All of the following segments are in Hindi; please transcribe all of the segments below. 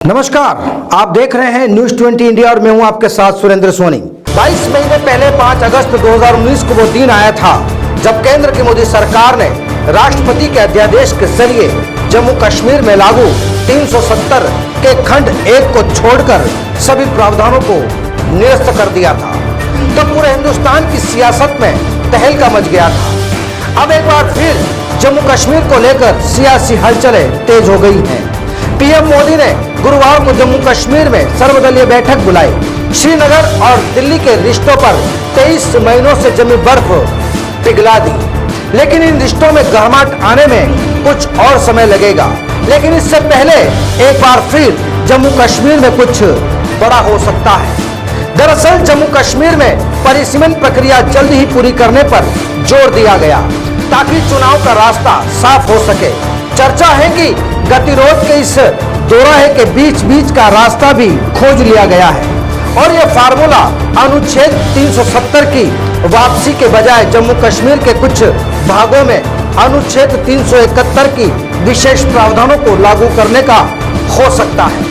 नमस्कार, आप देख रहे हैं न्यूज 20 इंडिया और मैं हूं आपके साथ सुरेंद्र सोनी। 22 महीने पहले 5 अगस्त 2019 को वो दिन आया था जब केंद्र की मोदी सरकार ने राष्ट्रपति के अध्यादेश के जरिए जम्मू कश्मीर में लागू 370 के खंड 1 को छोड़कर सभी प्रावधानों को निरस्त कर दिया था। तो पूरे हिंदुस्तान की सियासत में तहलका मच गया था। अब एक बार फिर जम्मू कश्मीर को लेकर सियासी हलचलें तेज हो गई हैं। पीएम मोदी ने गुरुवार को जम्मू कश्मीर में सर्वदलीय बैठक बुलाई। श्रीनगर और दिल्ली के रिश्तों पर 23 महीनों से जमी बर्फ पिघला दी, लेकिन इन रिश्तों में गहमाट आने में कुछ और समय लगेगा। लेकिन इससे पहले एक बार फिर जम्मू कश्मीर में कुछ बड़ा हो सकता है। दरअसल जम्मू कश्मीर में परिसीमन प्रक्रिया जल्द ही पूरी करने पर जोर दिया गया ताकि चुनाव का रास्ता साफ हो सके। चर्चा है कि गतिरोध के इस दोराहे के बीच बीच का रास्ता भी खोज लिया गया है और यह फार्मूला अनुच्छेद 370 की वापसी के बजाय जम्मू कश्मीर के कुछ भागों में अनुच्छेद 371 की विशेष प्रावधानों को लागू करने का हो सकता है।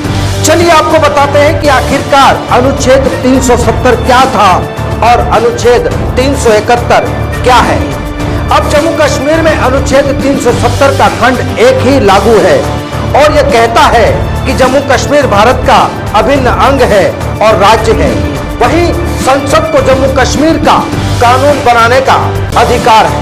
चलिए आपको बताते हैं कि आखिरकार अनुच्छेद 370 क्या था और अनुच्छेद 371 क्या है। अब जम्मू कश्मीर में अनुच्छेद 370 का खंड 1 ही लागू है और यह कहता है कि जम्मू कश्मीर भारत का अभिन्न अंग है और राज्य है। वहीं संसद को जम्मू कश्मीर का कानून बनाने का अधिकार है।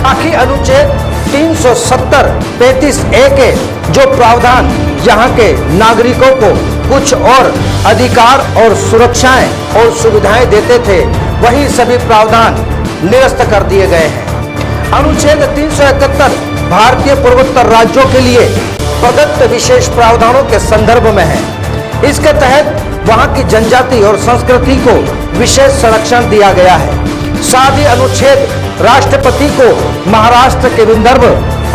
बाकी अनुच्छेद 370 35A के जो प्रावधान यहाँ के नागरिकों को कुछ और अधिकार और सुरक्षाएं और सुविधाएं देते थे, वही सभी प्रावधान निरस्त कर दिए गए हैं। अनुच्छेद 371 भारतीय पूर्वोत्तर राज्यों के लिए प्रदत्त विशेष प्रावधानों के संदर्भ में है। इसके तहत वहां की जनजाति और संस्कृति को विशेष संरक्षण दिया गया है। साथ ही अनुच्छेद राष्ट्रपति को महाराष्ट्र के विदर्भ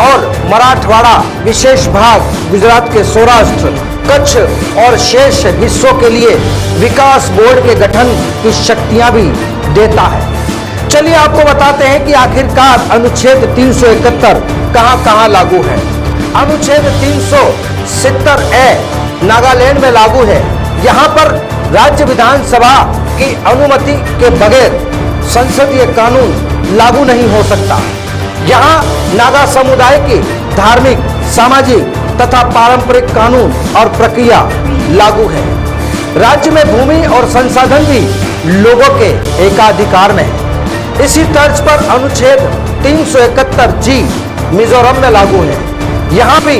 और मराठवाड़ा विशेष भाग, गुजरात के सौराष्ट्र, कच्छ और शेष हिस्सों के लिए विकास बोर्ड के गठन की शक्तियां भी देता है। चलिए आपको बताते हैं कि आखिरकार अनुच्छेद 371 कहां लागू है। अनुच्छेद 370A नागालैंड में लागू है। यहाँ पर राज्य विधानसभा की अनुमति के बगैर संसदीय कानून लागू नहीं हो सकता। यहाँ नागा समुदाय की धार्मिक, सामाजिक तथा पारंपरिक कानून और प्रक्रिया लागू है। राज्य में भूमि और संसाधन भी लोगों के एकाधिकार में है। इसी तर्ज पर अनुच्छेद 371G मिजोरम में लागू है। यहाँ भी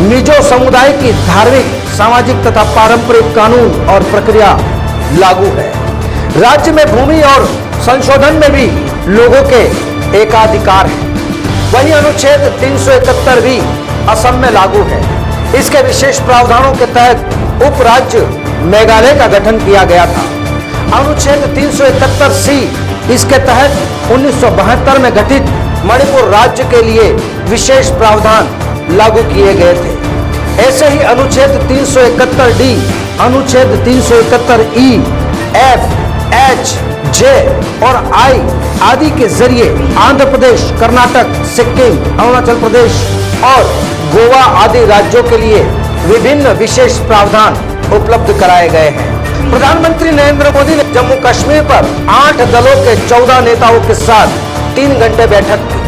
मिजो समुदाय की धार्मिक, सामाजिक तथा पारंपरिक कानून और प्रक्रिया लागू है। राज्य में भूमि और संशोधन में भी लोगों के एकाधिकार है। वही अनुच्छेद 371 भी असम में लागू है। इसके विशेष प्रावधानों के तहत उप राज्य मेघालय का गठन किया गया था। अनुच्छेद 371C इसके तहत 1972 में गठित मणिपुर राज्य के लिए विशेष प्रावधान लागू किए गए थे। ऐसे ही अनुच्छेद 371D, अनुच्छेद 371E, F, H, J और I आदि के जरिए आंध्र प्रदेश, कर्नाटक, सिक्किम, अरुणाचल प्रदेश और गोवा आदि राज्यों के लिए विभिन्न विशेष प्रावधान उपलब्ध कराए गए हैं। प्रधानमंत्री नरेंद्र मोदी ने जम्मू कश्मीर पर 8 दलों के 14 नेताओं के साथ 3 घंटे बैठक की।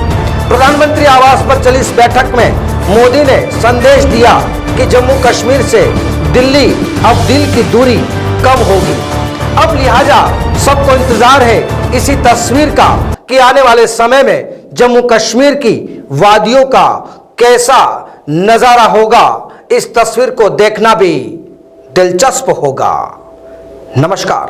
प्रधानमंत्री आवास पर चली इस बैठक में मोदी ने संदेश दिया कि जम्मू कश्मीर से दिल्ली अब दिल की दूरी कम होगी। अब लिहाजा सबको इंतजार है इसी तस्वीर का कि आने वाले समय में जम्मू कश्मीर की वादियों का कैसा नजारा होगा। इस तस्वीर को देखना भी दिलचस्प होगा। नमस्कार।